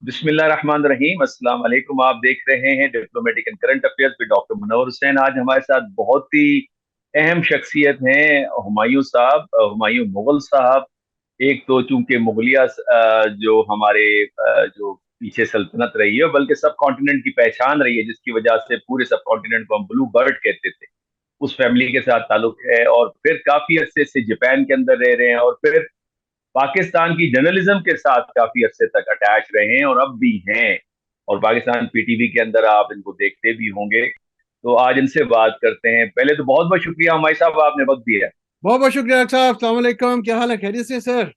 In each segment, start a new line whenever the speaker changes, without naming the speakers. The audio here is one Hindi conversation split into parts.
बिस्मिल्लाहिर्रहमानिर्रहीम। अस्सलाम वालेकुम। आप देख रहे हैं diplomatic and current affairs with doctor Munawwar Hussain. आज हमारे साथ बहुत ही अहम शख्सियत हैं हुमायूं साहब, हुमायूं मुगल साहब। एक तो चूंकि मुगलिया जो हमारे जो पीछे सल्तनत रही है, बल्कि सब कॉन्टिनेंट की पहचान रही है, जिसकी वजह से पूरे सब कॉन्टिनेंट को हम ब्लू बर्ड कहते थे। उस फैमिली के साथ ताल्लुक है और फिर काफी अरसे से जापान के अंदर रह रहे हैं और फिर पाकिस्तान की जर्नलिज्म के साथ काफी अरसे तक अटैच रहे हैं और अब भी हैं। और पाकिस्तान पीटीवी के अंदर आप इनको देखते भी होंगे। तो आज इनसे बात करते हैं। पहले तो बहुत बहुत शुक्रिया हमारे साहब, आपने वक्त दिया।
बहुत बहुत शुक्रिया डॉक्टर साहब। अस्सलाम वालेकुम, क्या हाल है? खैरियत से सर?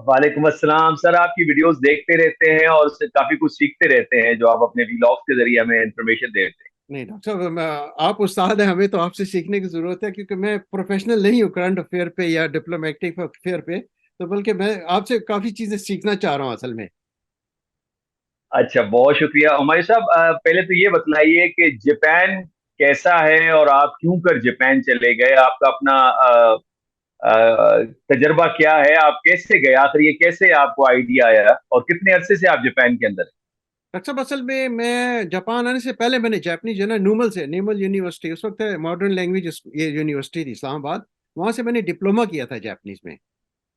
वालेकुम अस्सलाम सर। आपकी वीडियोस देखते रहते हैं और उससे काफी कुछ सीखते रहते हैं, जो आप अपने व्लॉग्स के जरिए हमें इंफॉर्मेशन देते हैं।
नहीं डॉक्टर साहब, आप उस्ताद हैं, हमें तो आपसे सीखने की जरूरत है, क्योंकि मैं प्रोफेशनल नहीं हूँ करंट अफेयर पे या डिप्लोमेटिक अफेयर पे। तो बल्कि मैं आपसे काफी चीजें सीखना चाह रहा हूँ असल में।
अच्छा, बहुत शुक्रिया हमारे साहब। पहले तो ये बतलाइए कि जापान कैसा है और आप क्यों कर जापान चले गए। आपका अपना तजर्बा क्या है, आप कैसे गए, आखिर ये कैसे आपको आइडिया आया और कितने अरसे से आप जापान के अंदर हैं?
डॉक्टर साहब, असल में मैं जापान आने से पहले मैंने जापानीज जो है ना, नूमल से, नीमल यूनिवर्सिटी उस वक्त मॉडर्न लैंग्वेज ये यूनिवर्सिटी थी इस्लामाबाद। वहां से मैंने डिप्लोमा किया था जापानीज में।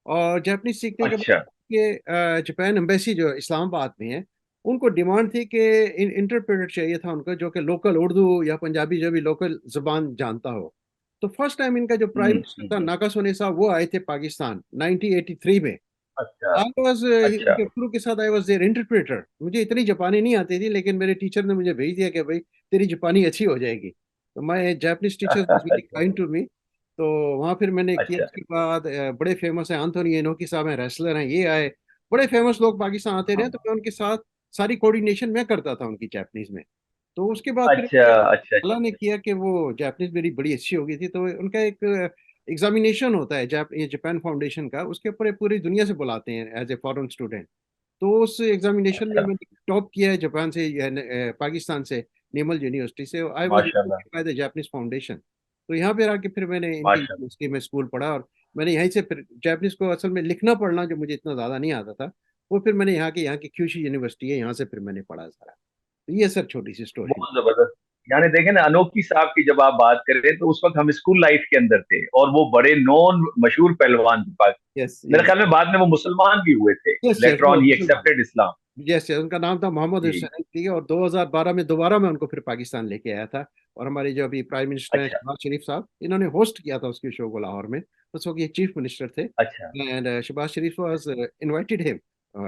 और जापानीज सीखने के
अच्छा।
बाद ये जापान एम्बेसी जो इस्लामाबाद में है, उनको डिमांड थी कि इंटरप्रेटर चाहिए था उनको, जो कि लोकल उर्दू या पंजाबी जो भी लोकल जुबान जानता हो। तो फर्स्ट टाइम इनका जो प्राइम मिनिस्टर था नाकासोनी साहब, वो आए थे पाकिस्तान 1983 में।
अच्छा।
आई वॉज
अच्छा।
उनके क्रू के साथ, आई वॉज देयर इंटरप्रेटर। मुझे इतनी जापानी नहीं आती थी, लेकिन मेरे टीचर ने मुझे भेज दिया कि भाई तेरी जापानी अच्छी हो जाएगी। तो my Japanese teacher was very
अच्छा।
Kind to me. तो वहाँ फिर मैंने किया।
अच्छा।
उसके बाद बड़े फेमस हैं एंथोनी इनोकी साहब हैं, रेसलर हैं, ये आए। बड़े फेमस लोग पाकिस्तान आते रहे,
हाँ।
तो मैं उनके साथ सारी कोऑर्डिनेशन मैं करता था उनकी जापानीज में। तो उसके बाद फिर
अच्छा। अच्छा।
अल्लाह ने किया कि वो जापानीज मेरी बड़ी अच्छी हो गई थी। तो उनका एक एग्जामिनेशन होता है ये जापान फाउंडेशन का, उसके ऊपर ये पूरी दुनिया से बुलाते हैं एज ए फॉरेन स्टूडेंट। तो उस एग्जामिनेशन में
अच्छा।
मैंने टॉप किया है जापान से, पाकिस्तान से, नेमल यूनिवर्सिटी से। आई वाज
माशाल्लाह।
By the Japanese foundation. तो यहाँ पे आके फिर मैंने इनकी
माशाल्लाह।
यूनिवर्सिटी में स्कूल पढ़ा। और मैंने यहीं से फिर जापानीज को असल में लिखना पढ़ना जो मुझे इतना ज़्यादा नहीं आता था, वो फिर मैंने यहाँ की क्यूशी यूनिवर्सिटी है, यहाँ से फिर मैंने पढ़ा सारा। तो ये सर छोटी सी स्टोरी।
बहुत जबरदस्त। यानी देखें ना, अनोखी साहब की जब आप बात करें तो उस वक्त हम स्कूल लाइफ के अंदर थे और वो बड़े नॉन मशहूर पहलवान के पास।
यस
मेरे
यस।
ख्याल में बाद में वो मुसलमान भी हुए थे।
यस यस,
लेटर
वो
ऑन ही
मुसलमान।
एक्सेप्टेड इस्लाम।
यस यस, उनका नाम था मोहम्मद
जी।
हुसैन, ठीक है। और 2012 में दोबारा मैं उनको फिर पाकिस्तान लेके आया था। और हमारे जो अभी प्राइम मिनिस्टर हैं
अच्छा।
शहबाज शरीफ साहब, इन्होंने होस्ट किया था उसके शो को लाहौर में। उस वक्त ये चीफ मिनिस्टर थे।
अच्छा।
And Shehbaz Sharif was invited him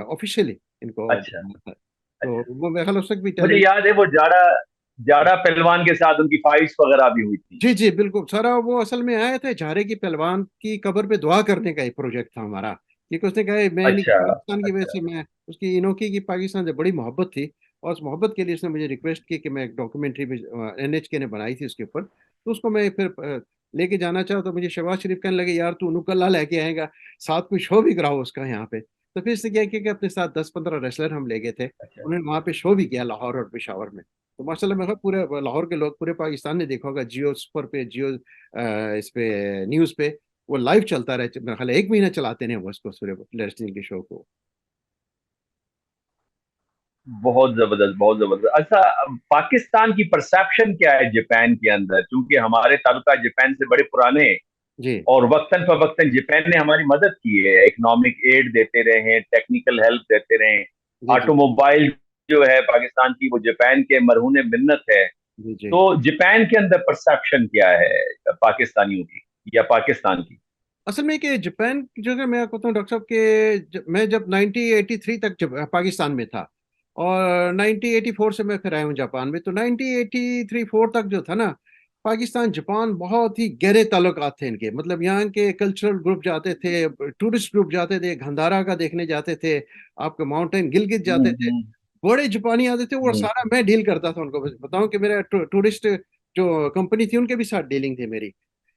officially इनको
अच्छा।
बुलाया था। तो
अच्छा।
वो मेरे ख्याल उस वक्त भी
मुझे
टेलीविजन।
याद है वो जाड़ा जाड़ा पहलवान के साथ उनकी फाइट्स वगैरह भी हुई थी।
जी जी बिल्कुल सारा। वो असल में आए थे झारे की पहलवान की कब्र पे दुआ करने का एक प्रोजेक्ट था हमारा। क्योंकि उसने कहा मैं इन्हीं की
अच्छा।
पाकिस्तान की वजह
अच्छा।
से, मैं उसकी इनोकी की पाकिस्तान से बड़ी मोहब्बत थी। और उस मोहब्बत के लिए उसने मुझे रिक्वेस्ट की कि मैं एक डॉक्यूमेंट्री भी एनएचके ने बनाई थी उसके ऊपर। तो उसको मैं फिर लेके जाना चाहा। तो मुझे शहबाज शरीफ कहने लगे, यार तू नुकल्ला लेके आएगा, साथ कोई शो भी कराओ उसका यहाँ पे। तो फिर इसने क्या किया कि अपने साथ 10-15 रेसलर हम ले गए थे।
अच्छा।
उन्होंने वहाँ पे शो भी किया लाहौर और पेशावर में। तो माशाल्लाह मैं कहा पूरे लाहौर के लोग, पूरे पाकिस्तान ने देखा होगा, जियो सुपर पे, जियो इस पे, न्यूज पे वो लाइव चलता रहे। मेरा ख्याल है 1 महीना चलाते हैं वो इसको, सूर्य रेसलिंग के शो को।
बहुत जबरदस्त, बहुत जबरदस्त। अच्छा, पाकिस्तान की परसेप्शन क्या है जापान के अंदर, क्योंकि हमारे ताल्लुका जापान से बड़े पुराने हैं
जी
और वक्तन फवक्तन जापान ने हमारी मदद की है, इकोनॉमिक एड देते रहे हैं, टेक्निकल हेल्प देते रहे हैं।
जी जी
ऑटोमोबाइल जो है पाकिस्तान की, वो जापान के मरहून मिन्नत है।
जी जी।
तो जापान के अंदर परसेप्शन क्या है पाकिस्तानियों की या पाकिस्तान की?
असल में कि जापान की, जो है मैं आपको बताऊं डॉक्टर साहब के, मैं जब 1983 तक जब पाकिस्तान में था, और 1984 से मैं फिर आया हूँ जापान में। तो 1983-4 तक जो था ना, पाकिस्तान जापान बहुत ही गहरे ताल्लुकात थे इनके। मतलब यहाँ के कल्चरल ग्रुप जाते थे, टूरिस्ट ग्रुप जाते थे, गंधारा का देखने जाते थे, आपके माउंटेन गिलगित जाते थे।
हम्म।
बड़े जापानी आते थे, और
हम्म।
सारा मैं डील करता था उनको। बताऊं कि मेरा टूरिस्ट जो कंपनी थी, उनके भी साथ डीलिंग थी मेरी।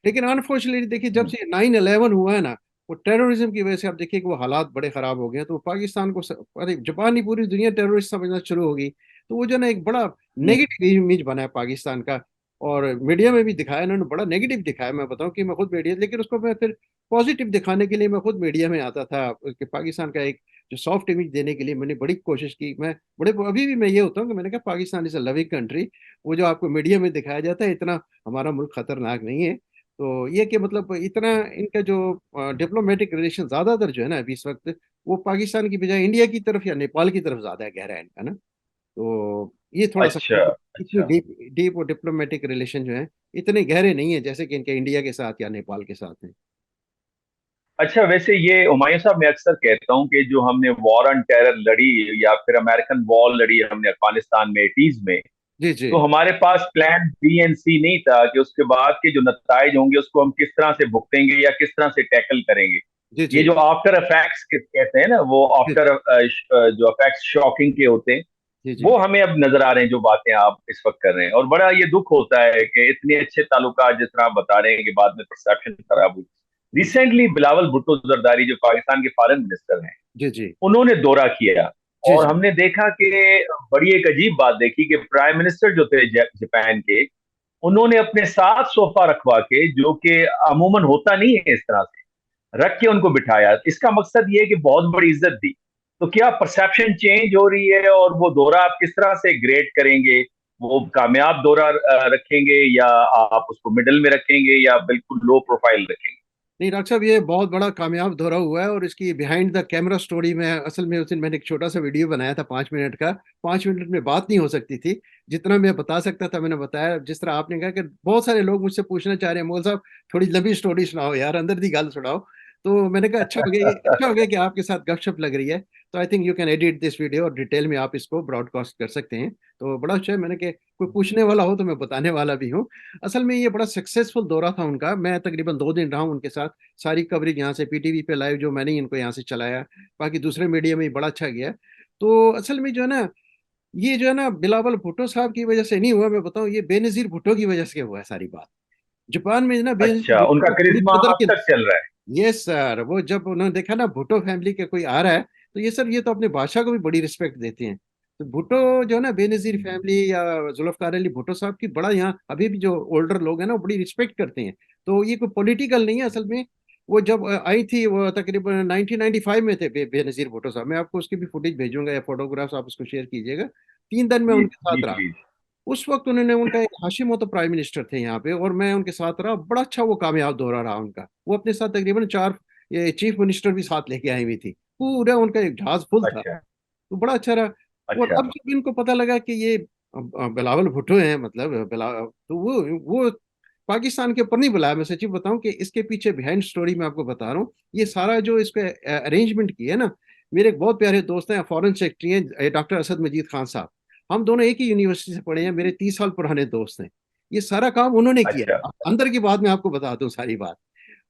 लेकिन अनफॉर्चुनेटली देखिए, जब
हम्म।
से 9/11 हुआ है ना, वो टेररिज्म की वजह से आप देखिए कि वो हालात बड़े खराब हो गए हैं। तो पाकिस्तान को अरे जापान नहीं, पूरी दुनिया टेररिस्ट समझना शुरू होगी। तो वो जो ना एक बड़ा
हम्म।
नेगेटिव इमेज बना है पाकिस्तान का। और मीडिया में भी दिखाया इन्होंने, बड़ा नेगेटिव दिखाया। मैं बताऊं कि मैं खुद मीडिया, लेकिन उसको मैं फिर पॉजिटिव दिखाने के लिए मैं खुद मीडिया में आता था कि पाकिस्तान का एक जो सॉफ्ट इमेज देने के लिए मैंने बड़ी कोशिश की। मैं बड़े अभी भी मैं ये होता हूँ कि मैंने कहा Pakistan is a loving country. वो जो आपको मीडिया में दिखाया जाता है, इतना हमारा मुल्क खतरनाक नहीं है। तो ये कि मतलब इतना इनका जो डिप्लोमेटिक रिलेशन ज्यादातर जो है ना अभी इस वक्त, वो पाकिस्तान की बजाय इंडिया की तरफ या नेपाल की तरफ ज्यादा गहरा है इनका ना। तो ये थोड़ा सा
अच्छा
इतनी
अच्छा।
डीप डीप और डिप्लोमेटिक रिलेशन जो है इतने गहरे नहीं है जैसे कि इनके इंडिया के साथ या नेपाल के साथ है।
अच्छा, वैसे ये हुमायूं साहब, मैं अक्सर कहता हूँ कि जो हमने वॉर ऑन टेरर लड़ी या फिर अमेरिकन वॉर लड़ी हमने अफगानिस्तान में 80s में,
जी जी
तो हमारे पास प्लान बी एंड सी नहीं था कि उसके बाद के जो नतज होंगे उसको हम किस तरह से भुगतेंगे या किस तरह से टैकल करेंगे।
जी
ये
जी
जो आफ्टर इफेक्ट्स कहते हैं ना, वो
जी
आफ्टर जो इफेक्ट्स शॉकिंग के होते हैं,
जी जी
वो हमें अब नजर आ रहे हैं, जो बातें आप इस वक्त कर रहे हैं। और बड़ा ये दुख होता है कि इतने अच्छे ताल्लुकात जिस तरह आप बता रहे हैं कि बाद में परसेप्शन खराब हुई। रिसेंटली बिलावल भुट्टो जरदारी जो पाकिस्तान के फॉरेन मिनिस्टर हैं,
जी जी
उन्होंने दौरा किया।
जी
और
जी
हमने देखा कि बड़ी एक अजीब बात देखी कि प्राइम मिनिस्टर जो थे जापान के, उन्होंने अपने साथ सोफा रखवा के, जो कि अमूमन होता नहीं है इस तरह से, रख के उनको बिठाया। इसका मकसद ये है कि बहुत बड़ी इज्जत दी। तो क्या परसेप्शन चेंज हो रही है, और वो दौरा आप किस तरह से ग्रेड करेंगे? वो कामयाब दौरा रखेंगे, या आप उसको मिडिल में रखेंगे, या बिल्कुल लो प्रोफाइल रखेंगे?
नहीं डॉक्टर साहब, ये बहुत बड़ा कामयाब दौरा हुआ है और इसकी बिहाइंड द कैमरा स्टोरी में असल में उस दिन मैंने एक छोटा सा वीडियो बनाया था 5 मिनट का। 5 मिनट में बात नहीं हो सकती थी, जितना मैं बता सकता था मैंने बताया। जिस तरह आपने कहा कि बहुत सारे लोग मुझसे पूछना चाह रहे हैं, मोल साहब थोड़ी लंबी स्टोरी सुनाओ यार, अंदर दी गल सुनाओ। तो मैंने कहा अच्छा हो गया कि आपके साथ गपशप लग रही है। तो I think you can edit this video और डिटेल में आप इसको ब्रॉडकास्ट कर सकते हैं। तो बड़ा अच्छा है, मैंने कि कोई पूछने वाला हो तो मैं बताने वाला भी हूँ। असल में ये बड़ा सक्सेसफुल दौरा था उनका। मैं तकरीबन 2 दिन रहा हूँ उनके साथ। सारी कवरेज यहाँ से पीटीवी पे लाइव जो मैंने ही इनको यहाँ से चलाया, बाकी दूसरे मीडिया में भी बड़ा अच्छा गया। तो असल में जो है ना, ये जो है ना बिलावल भुट्टो साहब की वजह से नहीं हुआ, मैं बताऊं, ये बेनजीर भुट्टो की वजह से हुआ है सारी बात। जापान में ना बेनजीर
अच्छा,
भुट्टो
उनका
को बड़ी
करिश्मा
कदर
अब
के।
तक चल रहा है?
यस सर, वो जब उन्होंने देखा ना भुट्टो फैमिली के कोई आ रहा है, तो ये सर ये तो अपने बादशाह को भी बड़ी रिस्पेक्ट देते हैं। तो भुट्टो जो है ना बेनजीर फैमिली या जुल्फकार अली भुट्टो साहब की बड़ा यहाँ अभी भी जो ओल्डर लोग हैं ना वो बड़ी रिस्पेक्ट करते हैं। तो ये कोई पॉलिटिकल नहीं है असल में। वो जब आई थी वो तकरीबन 1995 में थे बेनजीर भुट्टो साहब। मैं आपको उसकी भी फुटेज भेजूंगा या फोटोग्राफ्स, आप उसको शेयर कीजिएगा। 3 दिन मैं
जी
उनके
जी
साथ रहा।
प्लीज।
उस वक्त उन्होंने उनका एक हाशिम तो प्राइम मिनिस्टर थे यहाँ पे और मैं उनके साथ रहा। बड़ा अच्छा वो कामयाब दौरा रहा उनका। वो अपने साथ तकरीबन 4 ये चीफ मिनिस्टर भी साथ लेके आई हुई थी। पूरा उनका एक जहाज फुल था।
अच्छा
तो बड़ा अच्छा रहा। और
अच्छा।
अब जब इनको पता लगा कि ये बिलावल भुट्टो हैं, मतलब तो वो पाकिस्तान के ऊपर नहीं बुलाया। मैं सच्ची बताऊं कि इसके पीछे बिहाइंड स्टोरी मैं आपको बता रहा हूँ। ये सारा जो इसको अरेंजमेंट किया है ना, मेरे एक बहुत प्यारे दोस्त हैं, फॉरेन सेक्रेटरी हैं, डॉक्टर असद मजीद खान साहब। हम दोनों एक ही यूनिवर्सिटी से पढ़े हैं, मेरे 30 साल पुराने दोस्त हैं। ये सारा काम उन्होंने किया
अच्छा
है। अंदर की बात मैं आपको बता दूं सारी बात।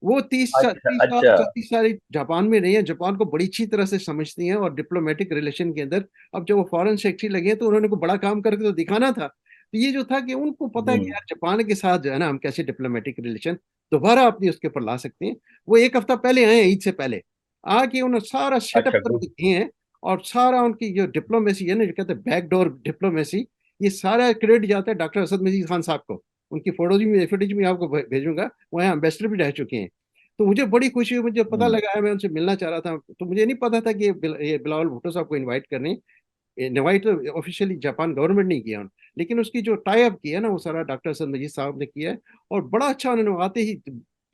वो
अच्छा
30 साल
अच्छा।
35 साल जापान में रही है, जापान को बड़ी अच्छी तरह से समझती हैं और डिप्लोमेटिक रिलेशन के अंदर। अब जब वो फॉरेन सेक्रेटरी लगे हैं तो उन्होंने को बड़ा काम करके तो दिखाना था। तो ये जो था कि उनको पता है कि
हम्म।
यार जापान के साथ जो है ना हम कैसे डिप्लोमेटिक रिलेशन दोबारा अपनी उसके ऊपर ला सकते हैं। वो एक हफ्ता पहले आए हैं, ईद से पहले आके उन्होंने सारा सेटअप
अच्छा
करके
गुड।
दिए हैं। और सारा उनकी जो डिप्लोमेसी है ना, जो कहते हैं बैकडोर डिप्लोमेसी, ये सारा क्रेडिट जाता है डॉक्टर असद मजीद खान साहब को। उनकी फोटोज में आपको भेजूंगा, वो यहाँ एम्बेसडर भी रह चुके हैं। तो मुझे बड़ी खुशी हुई, मुझे पता
हम्म।
लगा है, मैं उनसे मिलना चाह रहा था। तो मुझे नहीं पता था कि ये बिलावल भुट्टो साहब को इनवाइट करने। इनवाइट तो ऑफिशियली जापान गवर्नमेंट नहीं किया लेकिन उसकी जो टाई अप किया ना वो सारा डॉक्टर असद मजीद साहब ने किया है। और बड़ा अच्छा उन्होंने आते ही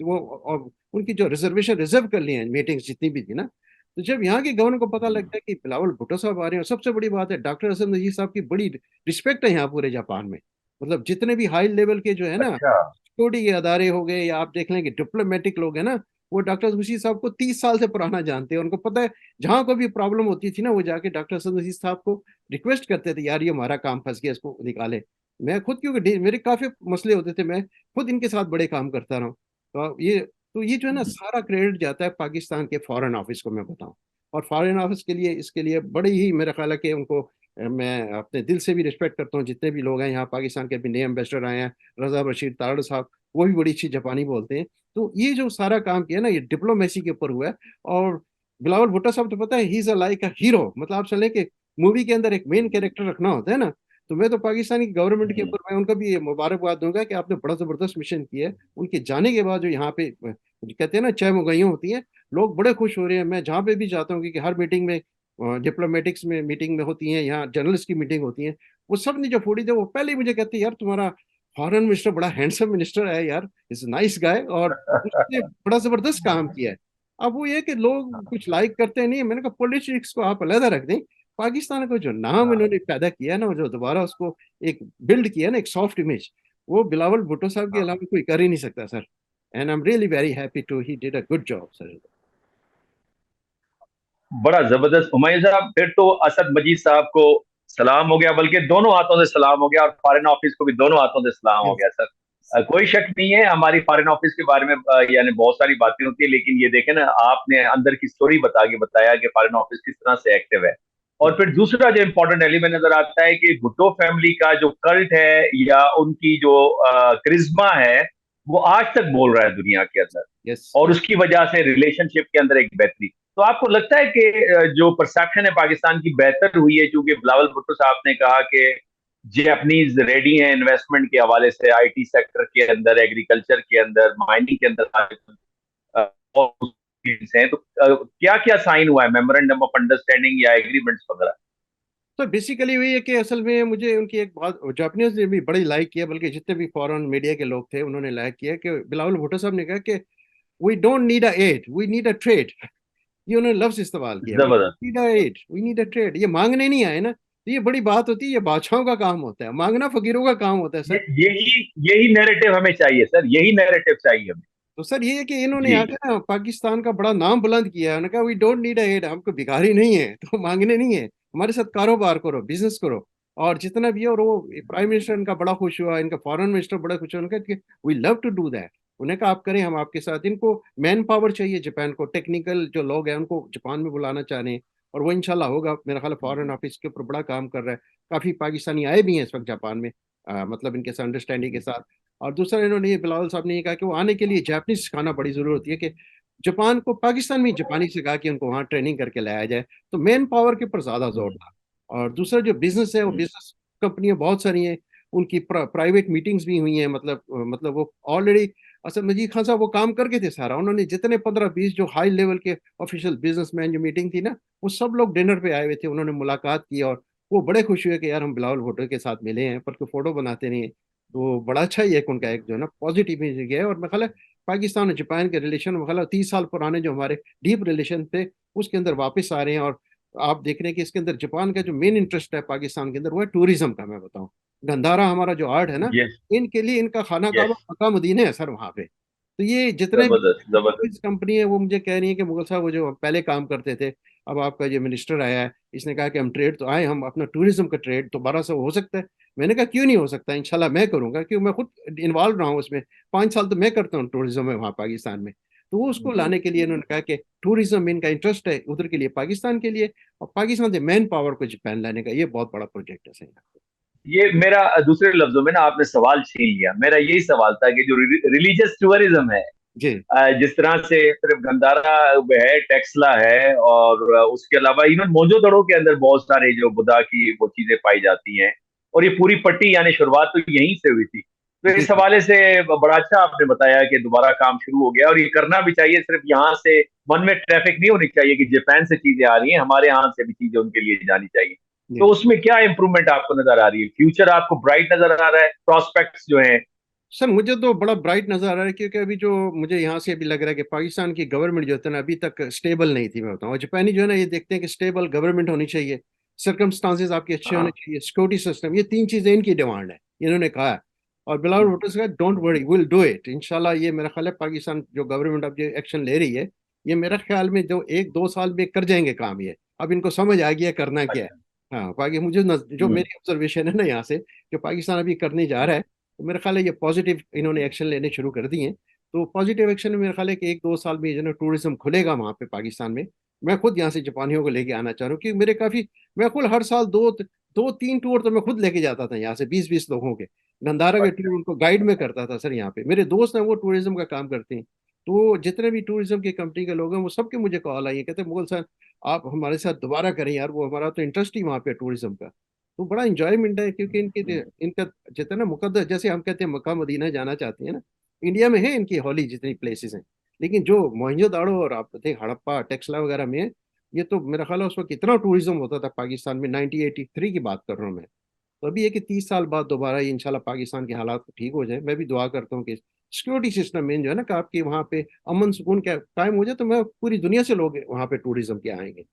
वो, और उनकी जो रिजर्वेशन रिजर्व कर ली है मीटिंग्स जितनी भी थी ना। तो जब यहाँ के गवर्नर को पता लगता है कि बिलावल भुट्टो साहब आ रहे हैं, और सबसे बड़ी बात है डॉक्टर असद मजीद साहब की बड़ी रिस्पेक्ट है यहाँ पूरे जापान में। मतलब जितने भी हाई लेवल के जो है ना
अच्छा।
सिक्योरिटी के अदारे हो गए, या आप देख लें कि डिप्लोमेटिक लोग हैं ना, वो डॉक्टर मसीह साहब को 30 साल से पुराना जानते हैं। उनको पता है जहां कोई भी प्रॉब्लम होती थी ना, वो जाके डॉक्टर असद मसीह साहब को रिक्वेस्ट करते थे, यार ये हमारा काम फंस गया, इसको निकाले। मैं खुद, क्योंकि मेरे काफी मसले होते थे, मैं खुद इनके साथ बड़े काम करता रहा हूँ। तो ये जो है ना सारा क्रेडिट जाता है पाकिस्तान के फॉरेन ऑफिस को, मैं बताऊं। और फॉरेन ऑफिस के लिए, इसके लिए बड़ी ही मेरा ख्याल है कि उनको मैं अपने दिल से भी रिस्पेक्ट करता हूँ। जितने भी लोग हैं यहाँ पाकिस्तान के, अभी नए एम्बेसडर आए हैं, रजा बशीर तारड़ साहब, वो भी बड़ी अच्छी जापानी बोलते हैं। तो ये जो सारा काम किया ना, ये डिप्लोमेसी के ऊपर हुआ है। और बिलावल भुट्टो साहब तो पता है, he is a like a hero. मतलब आप चले कि मूवी के अंदर एक मेन कैरेक्टर रखना होता है ना, तो मैं तो पाकिस्तानी गवर्नमेंट के
हम्म।
ऊपर मैं उनका भी ये मुबारकबाद दूंगा कि आपने बड़ा जबरदस्त मिशन किया है। उनके जाने के बाद जो यहाँ पे कहते हैं ना चाय मुगैया होती है, लोग बड़े खुश हो रहे हैं। मैं जहाँ पे भी जाता हूँ, क्योंकि हर मीटिंग में, डिप्लोमेटिक्स में मीटिंग में होती हैं, यहाँ जर्नलिस्ट की मीटिंग होती है, वो सब ने जो फूडी थे वो पहले ही मुझे कहते हैं, यार तुम्हारा फॉरेन मिनिस्टर बड़ा हैंडसम मिनिस्टर है यार, इज नाइस गाय, और उसने बड़ा जबरदस्त काम किया है। अब वो ये कि लोग कुछ लाइक करते नहीं है। मैंने कहा पॉलिटिक्स को आप अलग रख दें, पाकिस्तान को जो नाम इन्होंने पैदा किया ना, जो दोबारा उसको एक बिल्ड किया ना, एक सॉफ्ट इमेज, वो बिलावल भुट्टो साहब के अलावा कोई कर ही नहीं सकता sir. And I am really very happy to he did a good job sir.
बड़ा जबरदस्त हुमायूं साहब, फिर तो असद मजीद साहब को सलाम हो गया, बल्कि दोनों हाथों से सलाम हो गया, और फॉरेन ऑफिस को भी दोनों हाथों से सलाम हो
यस।
गया सर। कोई शक नहीं है, हमारी फॉरेन ऑफिस के बारे में यानी बहुत सारी बातें होती है, लेकिन ये देखें ना, आपने अंदर की स्टोरी बता के बताया कि फॉरेन ऑफिस किस तरह से एक्टिव है। और फिर दूसरा जो इंपॉर्टेंट एलिमेंट नजर आता है कि भुट्टो फैमिली का जो कल्ट है या उनकी जो करिश्मा है, वो आज तक बोल रहा है दुनिया के अंदर,
यस।
और उसकी वजह से रिलेशनशिप के अंदर एक बेहतरी। तो आपको लगता है कि जो परसेप्शन है पाकिस्तान की बेहतर हुई है, क्योंकि बिलावल भुट्टो साहब ने कहा कि जापानीज रेडी हैं इन्वेस्टमेंट के हवाले से, आईटी सेक्टर के अंदर, एग्रीकल्चर के अंदर, माइनिंग के अंदर, और हैं, तो क्या क्या साइन हुआ है, मेमोरेंडम ऑफ अंडरस्टैंडिंग या एग्रीमेंट्स वगैरह?
तो बेसिकली वही है कि असल में मुझे उनकी एक बात जापानीज ने भी बड़ी लाइक किया, बल्कि जितने भी फॉरेन मीडिया के लोग थे उन्होंने लाइक किया कि बिलावल भुट्टो साहब ने कहा कि we don't need a aid, we need a trade. ये उन्होंने लफ्ज इस्तेमाल किया, वी
जबरदस्त।
Need a aid, we need a trade. ये मांगने नहीं आए ना, तो ये बड़ी बात होती है, ये बादशाहों का काम होता है, मांगना फकीरों का काम होता है सर।
यही यही नैरेटिव हमें चाहिए सर, यही नैरेटिव चाहिए हमें।
तो सर ये है कि इन्होंने
जी।
आकर ना पाकिस्तान का बड़ा नाम बुलंद किया है। उन्होंने कहा we don't need a aid, हमको भिखारी नहीं है तो मांगने नहीं है, हमारे साथ कारोबार करो, बिजनेस करो, और जितना भी है। और वो प्राइम मिनिस्टर इनका बड़ा खुश हुआ, इनका फॉरेन मिनिस्टर बड़ा खुश हुआ, उन्होंने कहा कि we love to do that. उन्हें कहा आप करें, हम आपके साथ। इनको मैन पावर चाहिए जापान को, टेक्निकल जो लोग हैं उनको जापान में बुलाना चाह रहे हैं, और वो इंशाल्लाह होगा। मेरा ख्याल फॉरेन ऑफिस के ऊपर बड़ा काम कर रहा है। काफी पाकिस्तानी आए भी हैं इस वक्त जापान में, मतलब इनके साथ अंडरस्टैंडिंग के साथ। और दूसरा इन्होंने ये बिलावल साहब ने ये कहा कि वो आने के लिए जापानीज सिखाना बड़ी जरूरत होती है, कि जापान को पाकिस्तान में जापानी सिखा के उनको वहाँ ट्रेनिंग करके लाया जाए। तो मैन पावर के ऊपर ज्यादा जोर था। और दूसरा जो बिजनेस है, वो बिजनेस कंपनियां बहुत सारी हैं, उनकी प्राइवेट मीटिंग्स भी हुई हैं। मतलब वो ऑलरेडी असद मजीद खान साहब वो काम करके थे सारा। उन्होंने जितने 15-20 जो हाई लेवल के ऑफिशियल बिजनेसमैन जो मीटिंग थी ना, वो सब लोग डिनर पे आए हुए थे, उन्होंने मुलाकात की, और वो बड़े खुश हुए कि यार हम बिलावल भुट्टो के साथ मिले हैं, पर कोई फोटो बनाते नहीं है। तो बड़ा अच्छा ही एक उनका एक जो है ना पॉजिटिव इमेज गया है। और मैं ख्याल है पाकिस्तान और जापान के रिलेशन में ख्याल 30 साल पुराने जो हमारे डीप रिलेशन थे, उसके अंदर वापस आ रहे हैं। और आप देख रहे हैं कि इसके अंदर जापान का जो मेन इंटरेस्ट है पाकिस्तान के अंदर, वो है टूरिज्म का। मैं बताऊं, गंधारा हमारा जो आर्ट है ना,
यस।
इनके लिए इनका खाना काबा
यस।
मक्का मदीना है सर वहाँ पे। तो ये जितने भी
जबरदस्त जबरदस्त।
कंपनी है, वो मुझे कह रही है कि मुगल साहब वो जो पहले काम करते थे, अब आपका जो मिनिस्टर आया है, इसने कहा कि हम ट्रेड तो आए, हम अपना टूरिज्म का ट्रेड दोबारा से हो सकता है। मैंने कहा क्यों नहीं हो सकता, इंशाल्लाह मैं करूंगा, क्योंकि मैं खुद इन्वॉल्व रहा हूँ उसमें। 5 साल तो मैं करता हूँ टूरिज्म में वहाँ पाकिस्तान में। तो वो उसको लाने के लिए इन्होंने कहा कि टूरिज्म में इनका इंटरेस्ट है उधर के लिए, पाकिस्तान के लिए, और पाकिस्तान से मैन पावर को जापान लाने का, ये बहुत बड़ा प्रोजेक्ट है सही।
ये मेरा दूसरे लफ्जों में ना आपने सवाल छीन लिया, मेरा यही सवाल था कि जो रिलीजियस टूरिज्म है,
जी।
जिस तरह से सिर्फ गंदारा है, टेक्सला है, और उसके अलावा इवन मोजोदड़ो के अंदर बहुत सारे जो बुद्धा की वो चीजें पाई जाती हैं, और ये पूरी पट्टी यानी शुरुआत तो यहीं से हुई थी। तो
जी।
इस हवाले से बड़ा अच्छा आपने बताया कि दोबारा काम शुरू हो गया, और ये करना भी चाहिए। सिर्फ यहाँ से मन में ट्रैफिक नहीं होनी चाहिए कि जापान से चीजें आ रही हैं, हमारे यहाँ से भी चीजें उनके लिए जानी चाहिए। तो
जी
उसमें क्या इंप्रूवमेंट आपको नजर आ रही है, फ्यूचर आपको ब्राइट नजर आ रहा है, प्रोस्पेक्ट्स जो है?
सर मुझे तो बड़ा ब्राइट नजर आ रहा है, क्योंकि अभी जो मुझे यहाँ से अभी लग रहा है कि पाकिस्तान की गवर्नमेंट जो है ना, अभी तक स्टेबल नहीं थी। मैं बताऊँ, और जापानी जो है ना, ये देखते हैं कि स्टेबल गवर्नमेंट होनी चाहिए, सर्कमस्टांसेस आपके अच्छे होने
हाँ।
चाहिए, सिक्योरिटी सिस्टम, ये 3 चीजें इनकी डिमांड है, इन्होंने कहा है। और बिलावल भुट्टो से कहा don't worry, will do it इंशाल्लाह। ये मेरा ख्याल है पाकिस्तान जो गवर्नमेंट अब जो एक्शन ले रही है, ये मेरा ख्याल में जो 1-2 साल में कर जाएंगे काम ये। अब इनको समझ आ गया करना क्या है।
अच्छा।
हाँ, बाकी मुझे जो
हम्म।
मेरी ऑब्जर्वेशन है ना यहाँ से, जो पाकिस्तान अभी करने जा रहा है, तो मेरा ख्याल है ये पॉजिटिव इन्होंने एक्शन लेने शुरू कर दिए हैं। तो पॉजिटिव एक्शन में मेरा ख्याल है कि 1-2 साल में जो है टूरिज्म खुलेगा वहाँ पे पाकिस्तान में। मैं खुद यहाँ से जापानियों को लेके आना चाह रहा हूँ, क्योंकि मेरे काफी, मैं खुद हर साल 2-3 टूर तो मैं खुद लेके जाता था यहाँ से, 20-20 लोगों के गंदारा के
अच्छा।
टूर उनको गाइड में करता था सर। यहाँ पे मेरे दोस्त हैं, वो टूरिज्म का काम करते हैं। तो जितने भी टूरिज्म की कंपनी के लोग हैं, वो सबके मुझे कॉल आई है, कहते हैं मुगल सर आप हमारे साथ दोबारा करें यार, वो हमारा तो इंटरेस्ट ही वहाँ पे टूरिज्म का। तो बड़ा इंजॉयमेंट है, क्योंकि इनका जितना मुकद्दस, जैसे हम कहते हैं मक्का मदीना जाना चाहते हैं ना, इंडिया में है इनकी हॉली जितनी प्लेसेस हैं, लेकिन जो मोहनजोदाड़ो और आप थे हड़प्पा टेक्सला वगैरह में, ये तो मेरा ख्याल है उस वक्त कितना टूरिज्म होता था पाकिस्तान में, 1983 की बात कर रहा हूँ मैं। तो अभी है कि 30 साल बाद दोबारा ये इंशाल्लाह पाकिस्तान के हालात ठीक हो जाए। मैं भी दुआ करता हूँ कि सिक्योरिटी सिस्टम मेन जो है ना, कि आपके वहाँ पे अमन सुकून क्या कायम हो जाए, तो मैं पूरी दुनिया से लोग वहाँ पे टूरिज्म के आएंगे।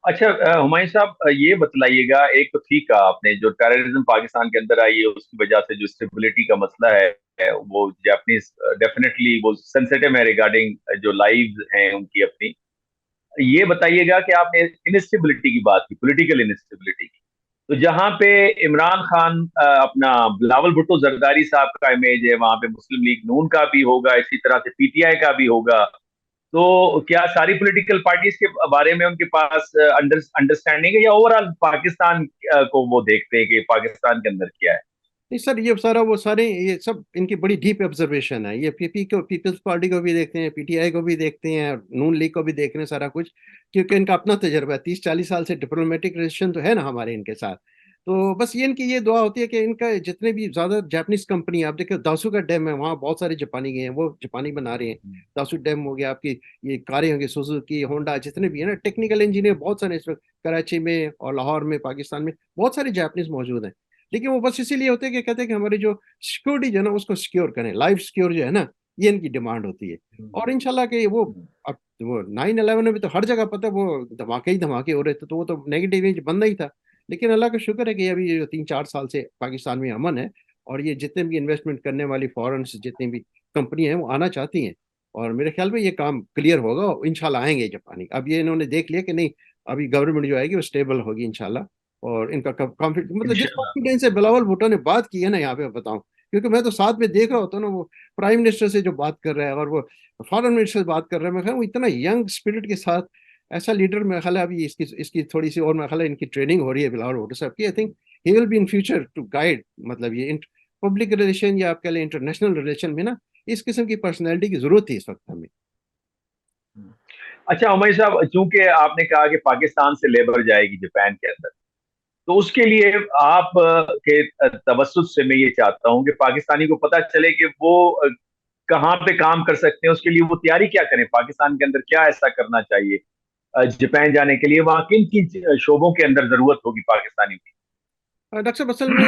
अच्छा, हुमायूं साहब, ये बतलाइएगा, एक तो ठीक कहा आपने, जो टेररिज्म पाकिस्तान के अंदर आई है उसकी वजह से जो स्टेबिलिटी का मसला है, वो जापानीज डेफिनेटली वो सेंसिटिव है रिगार्डिंग जो लाइव्स हैं उनकी अपनी। ये बताइएगा कि आपने इनस्टेबिलिटी की बात की, पॉलिटिकल इनस्टेबिलिटी की, तो जहां पे इमरान खान अपना बिलावल भुट्टो जरदारी साहब का इमेज है, वहां पे मुस्लिम लीग नून का भी होगा, इसी तरह से पीटीआई का भी होगा। तो क्या सारी पॉलिटिकल पार्टीज के बारे में उनके पास अंडरस्टैंडिंग है, या ओवरऑल पाकिस्तान को वो देखते हैं कि पाकिस्तान के अंदर क्या है?
नहीं सर, ये सारा वो सारे ये सब इनकी बड़ी डीप ऑब्जर्वेशन है। ये पीपी को, पीपल्स पार्टी को भी देखते हैं, पीटीआई को भी देखते हैं, नून लीग को भी देख रहे हैं सारा कुछ, क्योंकि इनका अपना तजर्बा है, 30-40 साल से डिप्लोमेटिक रिलेशन तो है ना हमारे इनके साथ। तो बस ये इनकी ये दुआ होती है कि इनका जितने भी ज्यादा जापानीज कंपनी, आप देखो दासू का डैम है, वहाँ बहुत सारे जापानी गए हैं, वो जापानी बना रहे हैं। दासू डैम हो गया, आपकी ये कारें होंगी सुजुकी होंडा जितने भी है ना, टेक्निकल इंजीनियर बहुत सारे इस वक्त कराची में और लाहौर में, पाकिस्तान में बहुत सारे जापानीज मौजूद हैं। लेकिन वो बस इसीलिए होते हैं कि कहते हैं कि हमारी जो सिक्योरिटी जो है ना उसको सिक्योर करें, लाइफ सिक्योर जो है ना, ये इनकी डिमांड होती है। और इंशाल्लाह के वो, अब वो 9/11 में भी तो हर जगह पता है वो धमाके ही धमाके हो रहे थे, तो वो तो नेगेटिव इमेज बनना ही था। लेकिन अल्लाह का शुक्र है कि अभी ये जो 3-4 साल से पाकिस्तान में अमन है, और ये जितने भी इन्वेस्टमेंट करने वाली फॉरेन जितनी भी कंपनी है वो आना चाहती हैं। और मेरे ख्याल में ये काम क्लियर होगा और इंशाल्लाह आएंगे जापानी। अब ये इन्होंने देख लिया कि नहीं, अभी गवर्नमेंट जो आएगी वो स्टेबल होगी इंशाल्लाह। और इनका कॉन्फिडेंस, मतलब जिस
इंशाल्लाह।
कॉन्फिडेंस से बिलावल भुट्टो ने बात की है ना यहाँ पे बताऊं, क्योंकि मैं तो साथ में देख रहा होता हूँ ना, वो प्राइम मिनिस्टर से जो बात कर रहा है और वो फॉरेन मिनिस्टर से बात कर रहा है, मैं ख्याल वो इतना यंग स्पिरिट के साथ ऐसा लीडर, मेरा ख्याल है अभी इसकी इसकी थोड़ी सी और मेरा ख्याल है इनकी ट्रेनिंग हो रही है बिलावल भुट्टो साहब की। I think he will be in future to guide, मतलब ये पब्लिक रिलेशन या आप कह लें इंटरनेशनल रिलेशन में ना, इस किस्म की पर्सनैलिटी की जरूरत थी इस वक्त हमें।
अच्छा हुमायूं साहब, चूंकि आपने कहा कि पाकिस्तान से लेबर जाएगी जापान के अंदर, तो उसके लिए आप के तवज्जुह से मैं ये चाहता हूं कि पाकिस्तानी को पता चले कि वो कहाँ पे काम कर सकते हैं, उसके लिए वो तैयारी क्या करें, पाकिस्तान के अंदर क्या ऐसा करना चाहिए जापान जाने के लिए, वहां किन किन शोबों के अंदर जरूरत होगी पाकिस्तानी की?
डॉक्टर साहब असल में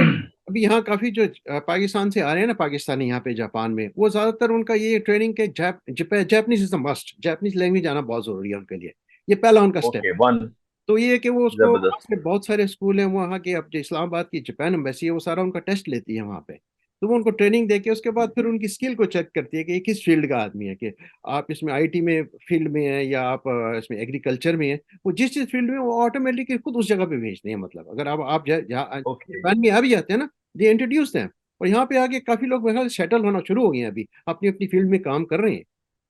अभी यहाँ काफी जो पाकिस्तान से आ रहे हैं ना पाकिस्तानी यहाँ पे जापान में, वो ज्यादातर उनका ये ट्रेनिंग के Japanese is the must, Japanese language आना बहुत जरूरी है उनके लिए। ये पहला उनका स्टेप
ओके,
है।
वन।
तो ये है कि वो उसको वहाँ
जबरदस्त।
से बहुत सारे स्कूल हैं वहाँ के, अब जो इस्लामाबाद की जापान एम्बेसी है वो सारा उनका टेस्ट लेती है वहाँ पे। तो वो उनको ट्रेनिंग देके उसके बाद फिर उनकी स्किल को चेक करती है कि ये किस फील्ड का आदमी है, कि आप इसमें आईटी में फील्ड में है या आप इसमें एग्रीकल्चर में है। वो जिस जिस फील्ड में, वो ऑटोमेटिकली खुद उस जगह पे भेजते हैं। मतलब अगर आप यहाँ
ओके।
जापान में आ भी जाते हैं ना, ये इंट्रोड्यूस हैं। और यहाँ पे आके काफी लोग मेरे ख्याल सेटल होना शुरू हो गए हैं, अभी अपनी अपनी फील्ड में काम कर रहे हैं।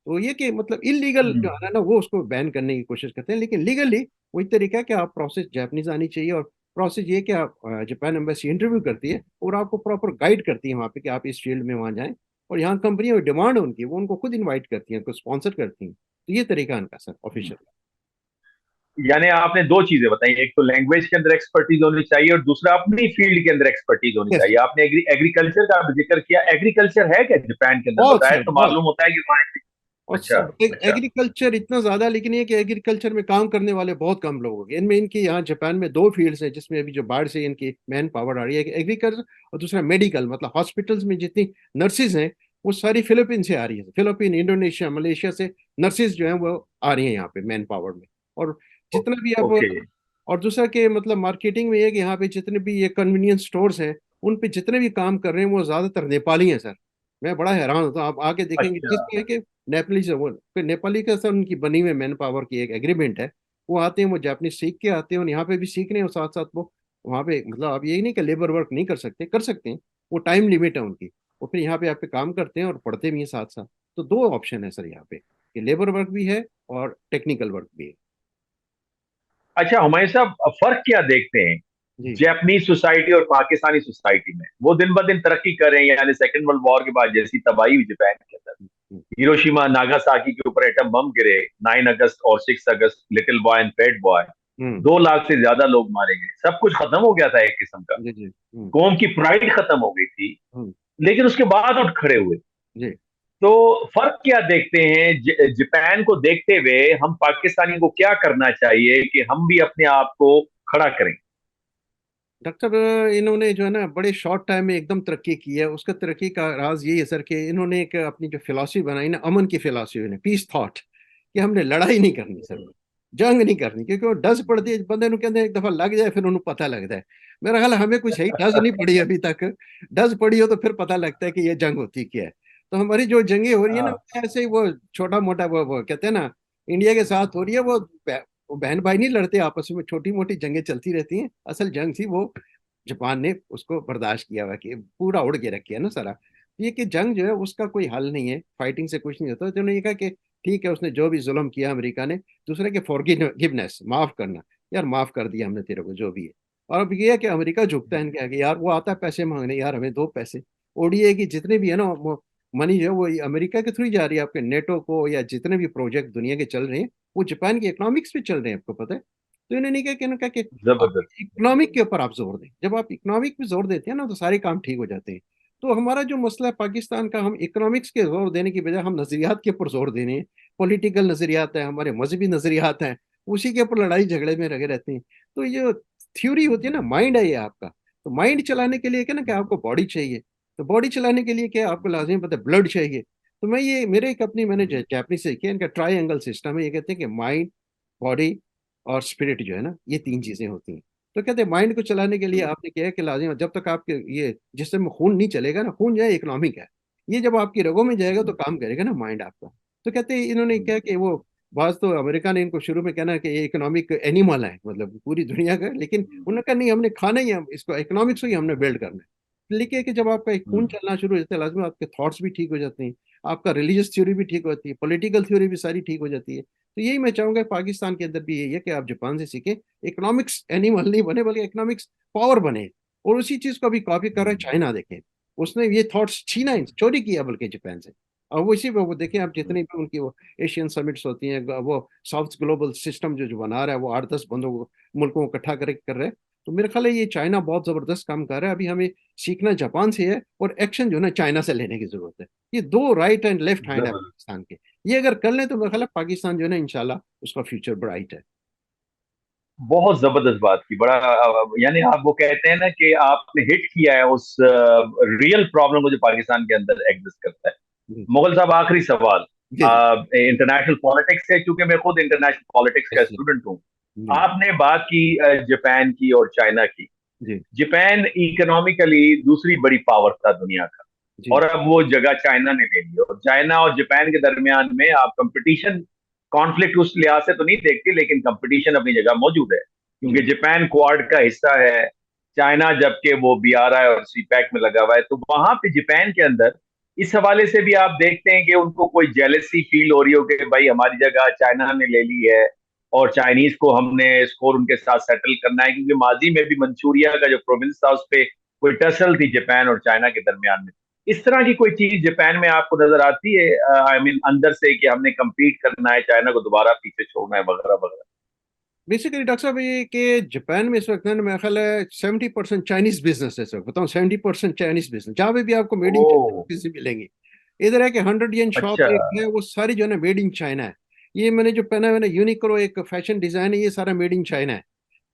तो ये कि मतलब इलीगल जो है ना वो उसको बैन करने की कोशिश करते हैं, लेकिन लीगली वही तरीका है कि आप प्रोसेस जापानीज आनी चाहिए। और प्रोसेस ये कि आप जापान एम्बेसी इंटरव्यू करती है और आपको प्रॉपर गाइड करती है वहाँ पे कि आप इस फील्ड में वहाँ जाएं। और यहाँ कंपनियों की डिमांड है उनकी, वो उनको खुद इनवाइट करती हैं, उनको स्पॉन्सर करती हैं। तो ये तरीका उनका सर ऑफिशियल।
यानी आपने दो चीजें बताई, एक तो लैंग्वेज के अंदर एक्सपर्टीज होनी चाहिए और दूसरा अपनी फील्ड के अंदर एक्सपर्टीज होनी
यस,
चाहिए। आपने एग्रीकल्चर का जिक्र किया, एग्रीकल्चर है क्या जापान के अंदर?
बहुत
बताया
सर
तो
बहुत।
मालूम होता है कि वहाँ
और
अच्छा। अच्छा।
एग्रीकल्चर इतना ज्यादा, लेकिन ये कि एग्रीकल्चर में काम करने वाले बहुत कम लोग हो गए। इनमें इनकी यहाँ जापान में दो फील्ड्स हैं जिसमें अभी जो बाहर से इनकी मैन पावर आ रही है, एग्रीकल्चर और दूसरा मेडिकल, मतलब हॉस्पिटल्स में जितनी नर्सिज हैं वो सारी फिलीपीन से आ रही है, फिलीपीन इंडोनेशिया मलेशिया से नर्सिज जो हैं वो आ रही हैं यहाँ पे मैन पावर में। और जितना भी अब,
ओके।
और दूसरा के मतलब मार्केटिंग में ये कि यहाँ पे जितने भी ये कन्वीनियंस स्टोर्स हैं उन पे जितने भी काम कर रहे हैं वो ज्यादातर नेपाली हैं सर। मैं बड़ा हैरान होता हूँ, आप आके देखेंगे
अच्छा।
जिसमें है कि नेपाली से वो फिर नेपाली का सर उनकी बनी हुई मैन पावर की एक एग्रीमेंट है। वो आते हैं, वो जापानीज सीख के आते हैं और यहाँ पे भी सीख रहे हैं, और साथ साथ वो वहाँ पे मतलब आप यही नहीं कि लेबर वर्क नहीं कर सकते, कर सकते हैं। वो टाइम लिमिट है उनकी। वो फिर यहाँ पे आप पे काम करते हैं और पढ़ते भी हैं साथ साथ। तो दो ऑप्शन है सर यहाँ पे, कि लेबर वर्क भी है और टेक्निकल वर्क भी है।
अच्छा हुमायूं साहब, फर्क क्या देखते हैं
जी जी।
जापानीज सोसाइटी और पाकिस्तानी सोसाइटी में? वो दिन ब दिन तरक्की कर रहे हैं, यानी सेकेंड वर्ल्ड वॉर के बाद जैसी तबाही हुई जापान के अंदर,
हम्म,
हिरोशिमा नागासाकी के ऊपर एटम बम गिरे 9 अगस्त और 6 अगस्त, little boy and fat boy,
हम्म,
2 लाख से ज्यादा लोग मारे गए, सब कुछ खत्म हो गया था एक किस्म का,
जी जी।
कौम की प्राइड खत्म हो गई थी।
हम्म,
लेकिन उसके बाद उठ खड़े हुए।
जी
तो फर्क क्या देखते हैं जापान को देखते हुए हम पाकिस्तानी को क्या करना चाहिए कि हम भी अपने आप को खड़ा करें?
डॉक्टर साहब, इन्होंने जो है ना बड़े शॉर्ट टाइम में एकदम तरक्की की है। उसका तरक्की का राज यही है सर कि इन्होंने एक अपनी जो फिलॉसफी बनाई ना, अमन की फिलॉसफी ने, पीस थॉट, कि हमने लड़ाई नहीं करनी सर, जंग नहीं करनी, क्योंकि वो डस पड़ती है बंदे नु कहते हैं एक दफा लग जाए फिर उन्हें पता लगता है। मेरा ख्याल है हमें कुछ सही डस नहीं पड़ी अभी तक। डस पड़ी हो तो फिर पता लगता है कि ये जंग होती क्या है। तो हमारी जो जंगे हो रही है ना,
हाँ।
ऐसे ही वो छोटा मोटा वो कहते हैं ना, इंडिया के साथ हो रही है वो बहन भाई नहीं लड़ते आपस में, छोटी मोटी जंगें चलती रहती हैं। असल जंग थी वो, जापान ने उसको बर्दाश्त किया हुआ कि पूरा उड़ के रखिया ना सारा। ये कि जंग जो है उसका कोई हल नहीं है, फाइटिंग से कुछ नहीं होता। तो उन्होंने ये कहा कि ठीक है, उसने जो भी जुल्म किया अमेरिका ने, दूसरे के फॉरगिवनेस, माफ करना, यार माफ कर दिया हमने तेरे को जो भी है। और अब ये है कि अमेरिका झुकता है इनके आगे, यार वो आता है पैसे मांगने, यार हमें दो पैसे। ओडीए की जितने भी है ना वो मनी जो है वो अमेरिका के थ्रू ही जा रही है, आपके नेटो को या जितने भी प्रोजेक्ट दुनिया के चल रहे हैं वो जापान के इकोनॉमिक्स पे चल रहे हैं, आपको पता है। तो इन्होंने कहा कि इन्होंने कहा कि आप
जबरदस्त।
इकोनॉमिक के ऊपर आप जोर दें। जब आप इकोनॉमिक पे जोर देते हैं ना तो सारे काम ठीक हो जाते हैं। तो हमारा जो मसला है पाकिस्तान का, हम इकोनॉमिक्स के जोर देने की बजाय हम नजरियात के ऊपर जोर देने हैं। पॉलिटिकल नजरियात है, हमारे मजहबी नजरियात हैं, उसी के ऊपर लड़ाई झगड़े में लगे रहते हैं। तो ये थ्योरी होती है ना, माइंड है ये आपका। तो माइंड चलाने के लिए क्या ना, कि आपको बॉडी चाहिए। तो बॉडी चलाने के लिए क्या आपको लाजिम पता है, ब्लड चाहिए। तो मैं ये मेरे एक अपनी मैंने जापानी से सीखी है, इनका ट्राई एंगल सिस्टम है। ये कहते हैं कि माइंड, बॉडी और स्पिरिट जो है ना, ये तीन चीजें होती हैं। तो कहते हैं माइंड को चलाने के लिए आपने किया है कि लाजिम जब तक आपके ये जिसम में खून नहीं चलेगा ना, खून जो है इकोनॉमिक है, ये जब आपकी रगों में जाएगा तो काम करेगा ना माइंड आपका। तो कहते हैं इन्होंने क्या कि वो बात तो अमेरिका ने इनको शुरू में कहना कि ये इकोनॉमिक एनिमल है, मतलब पूरी दुनिया का, लेकिन उन्होंने कहा नहीं, हमने खाना ही है इसको, इकोनॉमिक्स ही हमने बिल्ड करना है। लेकिन कि जब आपका एक खून चलना शुरू हो जाता है, लाजमी आपके थॉट्स भी ठीक हो जाते हैं, आपका रिलीजियस थ्योरी भी ठीक होती है, पॉलिटिकल थ्योरी भी सारी ठीक हो जाती है। तो यही मैं चाहूंगा पाकिस्तान के अंदर भी यही है कि आप जापान से सीखें, इकोनॉमिक्स एनिमल नहीं बने बल्कि इकोनॉमिक्स पावर बने। और उसी चीज को अभी कॉपी कर रहा है चाइना, देखें, उसने ये थॉट्स छीना, चोरी किया बल्कि जापान से। और वो इसी पे वो देखें आप, जितनी भी उनकी वो एशियन समिट्स होती हैं, वो साउथ ग्लोबल सिस्टम जो जो बना रहा है, वो 8-10 बंदों को, मुल्कों को इकट्ठा कर रहे हैं। तो मेरा ख्याल है ये चाइना बहुत जबरदस्त काम कर रहा है। अभी हमें सीखना जापान से है, और एक्शन जो है ना चाइना से लेने की जरूरत है। ये दो राइट एंड लेफ्ट हैंड है
जबरदस्त।
पाकिस्तान के। ये अगर कर लें तो मेरा ख्याल है पाकिस्तान जो है ना इंशाल्लाह उसका फ्यूचर ब्राइट है।
बहुत जबरदस्त बात की। बड़ा यानी आप वो कहते हैं ना कि आपने हिट किया है उस रियल प्रॉब्लम को जो पाकिस्तान के अंदर एग्जिस्ट करता है।
जी
मुगल साहब, आखिरी सवाल।
जी जी।
इंटरनेशनल पॉलिटिक्स से, क्योंकि मैं खुद इंटरनेशनल पॉलिटिक्स का
yes, जी
स्टूडेंट हूँ।
जी
आपने बात की जापान की और चाइना की।
जी
जापान इकोनॉमिकली दूसरी बड़ी पावर था दुनिया का, और
जी
अब वो जगह चाइना ने ले ली। और चाइना और जापान के दरमियान में आप कंपटीशन, कॉन्फ्लिक्ट उस लिहाज से तो नहीं देखते, लेकिन कंपटीशन अपनी जगह मौजूद है, क्योंकि
जी
जापान क्वाड का हिस्सा है, चाइना जबकि वो बीआरआई और सीपैक में लगा हुआ है। तो वहां पे जापान के अंदर इस हवाले से भी आप देखते हैं कि उनको कोई जेलसी फील हो रही हो कि भाई हमारी जगह चाइना ने ले ली है, और चाइनीज को हमने स्कोर उनके साथ सेटल करना है, क्योंकि माजी में भी मंचूरिया का जो प्रोविंस था उस पर कोई टसल थी जापान और चाइना के दरमियान में। इस तरह की कोई चीज जापान में आपको नजर आती है, आई मीन अंदर से, कि हमने compete करना है, चाइना को दोबारा पीछे छोड़ना है, वगैरह वगैरह?
बेसिकली डॉक्टर साहब, ये कि जापान में इस वक्त ना मेरा ख्याल है 70% चाइनीज बिजनेस है इस वक्त, बताऊँ, 70% चाइनीज बिजनेस, जहाँ पे भी आपको मेड इन
ओह।
चाइना मिलेंगी। इधर है कि 100 येन
अच्छा।
शॉप एक है, वो सारी जो है ना मेड इन चाइना है। ये मैंने जो पहना है मैंने यूनिक्रो, एक फैशन डिजाइन है, ये सारा मेड इन चाइना है।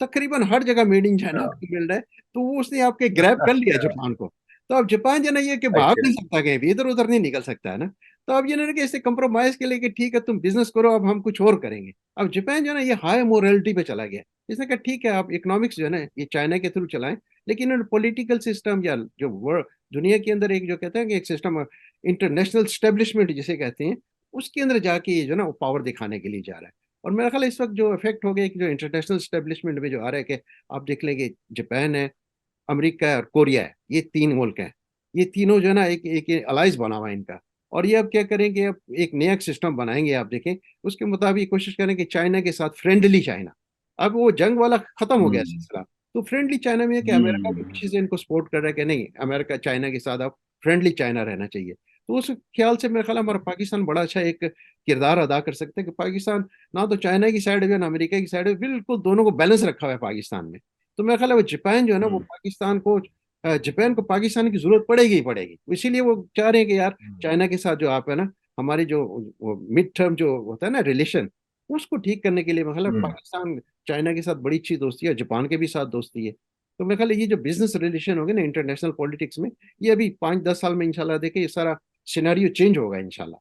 तकरीबन हर जगह मेड इन चाइना
अच्छा।
आपको मिल रहा है। तो वो उसने आपके ग्रैब कर लिया
अच्छा।
जापान को। तो अब जापान जो है ना, ये कि भाग
अच्छा।
नहीं सकता कहीं भी, इधर उधर नहीं निकल सकता है ना। तो अब ये ना कि इससे कंप्रोमाइज के लिए कि ठीक है तुम बिजनेस करो, अब हम कुछ और करेंगे। अब जापान जो है ना ये हाई मोरालिटी पे चला गया। इसने कहा ठीक है आप इकोनॉमिक्स जो है ना ये चाइना के थ्रू चलाएं, लेकिन इन्होंने पॉलिटिकल सिस्टम या जो वर्ल्ड दुनिया के अंदर एक जो कहते हैं कि एक सिस्टम, इंटरनेशनल स्टेब्लिशमेंट जिसे कहते हैं, उसके अंदर जाके ये जो ना वो पावर दिखाने के लिए जा रहा है। और मेरा ख्याल है इस वक्त जो इफेक्ट हो गया कि जो इंटरनेशनल स्टेब्लिशमेंट में जो आ रहा है, कि आप देख लेंगे जापान है, अमेरिका है और कोरिया है, ये तीन मुल्क हैं। ये तीनों जो है ना एक एक अलाइज बना हुआ है इनका। और ये अब क्या करेंगे, अब एक नया सिस्टम बनाएंगे, आप देखें उसके मुताबिक कोशिश करें कि चाइना के साथ फ्रेंडली चाइना। अब वो जंग वाला खत्म हो गया
हम्म।
सिलसिला। तो फ्रेंडली चाइना में है कि अमेरिका भी
हम्म।
पीछे से इनको सपोर्ट कर रहा है कि नहीं, अमेरिका चाइना के साथ अब फ्रेंडली चाइना रहना चाहिए। तो उस ख्याल से मेरा ख्याल है हमारा पाकिस्तान बड़ा अच्छा एक किरदार अदा कर सकता है, कि पाकिस्तान ना तो चाइना की साइड है ना अमेरिका की साइड है, बिल्कुल दोनों को बैलेंस रखा हुआ है पाकिस्तान में। तो मेरा ख्याल है वो जापान जो है ना वो
हम्म।
पाकिस्तान को जापान को पाकिस्तान की जरूरत पड़ेगी ही पड़ेगी, इसीलिए वो चाह रहे हैं कि यार
हम्म।
चाइना के साथ जो आप है ना, हमारी जो मिड टर्म जो होता है ना रिलेशन, उसको ठीक करने के लिए मतलब
हम्म।
पाकिस्तान चाइना के साथ बड़ी अच्छी दोस्ती है, जापान के भी साथ दोस्ती है। तो मेरे ख्याल है ये जो बिजनेस रिलेशन होंगे ना इंटरनेशनल पॉलिटिक्स में, ये अभी 5-10 साल में इंशाल्लाह देखिए ये सारा सिनेरियो चेंज होगा इंशाल्लाह।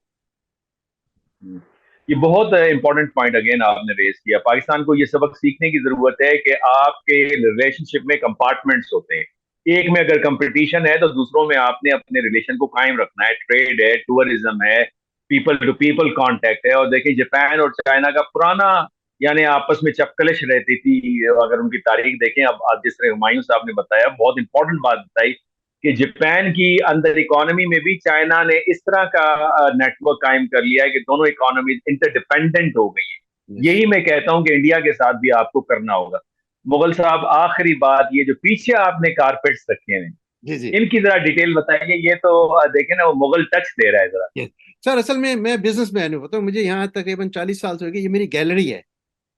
हम्म। ये बहुत इंपॉर्टेंट पॉइंट अगेन आपने रेज किया। पाकिस्तान को ये सबक सीखने की जरूरत है कि आपके रिलेशनशिप में कंपार्टमेंट्स होते हैं। एक में अगर कंपटीशन है तो दूसरों में आपने अपने रिलेशन को कायम रखना है। ट्रेड है, टूरिज्म है, पीपल टू पीपल कांटेक्ट है। और देखिए जापान और चाइना का पुराना यानी आपस में चपकलिश रहती थी। अगर उनकी तारीख देखें, अब जिस तरह हुमायूं साहब ने बताया, बहुत इंपॉर्टेंट बात बताई कि जापान की अंदर इकोनॉमी में भी चाइना ने इस तरह का नेटवर्क कायम कर लिया है कि दोनों इकोनॉमी इंटरडिपेंडेंट हो गई है।
यस।
यही मैं कहता हूं कि इंडिया के साथ भी आपको करना होगा। मुगल साहब, आखिरी बात, ये जो पीछे आपने कारपेट्स रखे हैं,
जी जी।
इनकी जरा डिटेल बताइए। ये तो देखे ना, वो मुगल टच दे रहा है जरा।
यस सर, असल में मैं बिजनेस मैन हूँ, तो मुझे यहाँ तकरीबन 40 साल से हो गई, ये मेरी गैलरी है।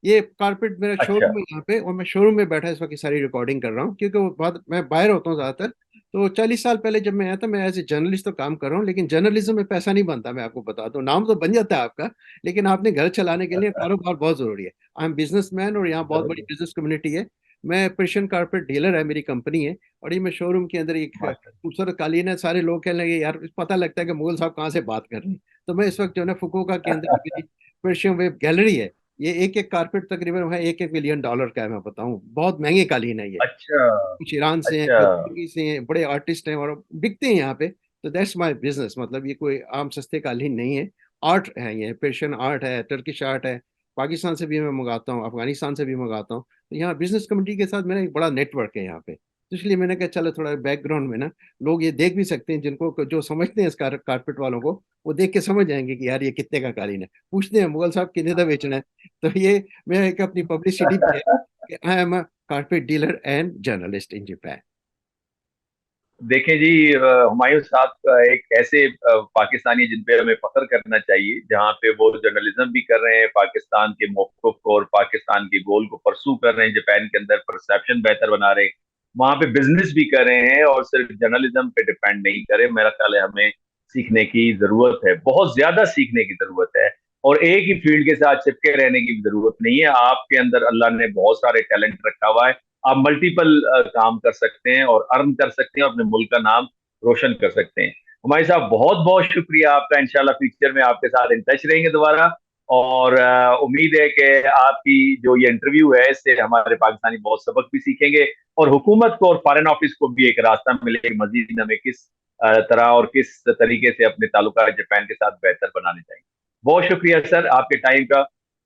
ये कारपेट मेरा
अच्छा।
शोरूम है यहाँ पे, और मैं शोरूम में बैठा इस वक्त सारी रिकॉर्डिंग कर रहा हूँ, क्योंकि वो बहुत मैं बाहर होता हूँ ज्यादातर। तो 40 साल पहले जब मैं आया था, मैं एज ए जर्नलिस्ट तो काम कर रहा हूँ, लेकिन जर्नलिज्म में पैसा नहीं बनता, मैं आपको बता दूं। नाम तो बन जाता है आपका, लेकिन आपने घर चलाने के लिए कारोबार बहुत जरूरी है। आई एम बिजनेस मैन, और यहाँ बहुत बड़ी
जरूर।
बिजनेस कम्युनिटी है। मैं पर्शियन कारपेट डीलर है, मेरी कंपनी है। और ये मैं शोरूम के अंदर एक
माशा।
खूबसूरत कालीन है। सारे लोग कहने लगे यार पता लगता है कि मुगल साहब कहाँ से बात कर रहे हैं। तो मैं इस वक्त जो है ना फुकुओका के अंदर मेरी पर्शियन वेब गैलरी है। ये एक एक कारपेट तकरीबन है $1-1 मिलियन का है, मैं बताऊं, बहुत महंगे कालीन है ये।
अच्छा।
कुछ ईरान से हैं,
अच्छा।
कुछ तुर्की से हैं, बड़े आर्टिस्ट हैं और बिकते हैं यहाँ पे। तो दैट्स माय बिजनेस, मतलब ये कोई आम सस्ते कालीन नहीं है। आर्ट है, ये पर्शियन आर्ट है, टर्किश आर्ट है। पाकिस्तान से भी मैं मंगाता हूँ, अफगानिस्तान से भी मंगाता हूँ। तो यहाँ बिजनेस कम्युनिटी के साथ मेरा एक बड़ा नेटवर्क है यहाँ पे। तो इसलिए मैंने कहा चलो थोड़ा बैकग्राउंड में ना लोग ये देख भी सकते हैं, जिनको जो समझते हैं इस कारपेट वालों को, वो देख के समझ जाएंगे कि यार ये कितने का कालीन है। पूछते हैं मुगल साहब कितने का बेचना है। तो ये मैं एक अपनी पब्लिसिटी भी है कि I am a carpet dealer and journalist in Japan.
देखें जी, हुमायूं साहब एक ऐसे पाकिस्तानी जिन पे हमें फख्र करना चाहिए, जहाँ पे वो जर्नलिज्म भी कर रहे हैं, पाकिस्तान के मौक़िफ़ को और पाकिस्तान के गोल को परसू कर रहे हैं, जापान के अंदर परसेप्शन बेहतर बना रहे हैं, वहाँ पे बिजनेस भी कर रहे हैं और सिर्फ जर्नलिज्म पे डिपेंड नहीं करे। मेरा ख्याल है हमें सीखने की जरूरत है, बहुत ज्यादा सीखने की जरूरत है। और एक ही फील्ड के साथ चिपके रहने की जरूरत नहीं है। आपके अंदर अल्लाह ने बहुत सारे टैलेंट रखा हुआ है। आप मल्टीपल काम कर सकते हैं और अर्न कर सकते हैं और अपने मुल्क का नाम रोशन कर सकते हैं। हमारे साहब, बहुत बहुत शुक्रिया आपका। इंशाल्लाह फ्यूचर में आपके साथ इन टच रहेंगे दोबारा। और उम्मीद है कि आपकी जो ये इंटरव्यू है, इससे हमारे पाकिस्तानी बहुत सबक भी सीखेंगे और हुकूमत को और फॉरेन ऑफिस को भी एक रास्ता मिलेगा मजीद हमें किस तरह और किस तरीके से अपने ताल्लुका जापान के साथ बेहतर बनाने चाहिए। बहुत शुक्रिया सर आपके टाइम का।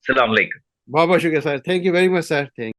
सलाम अलैकुम।
बहुत बहुत शुक्रिया sir, thank you very much sir, thank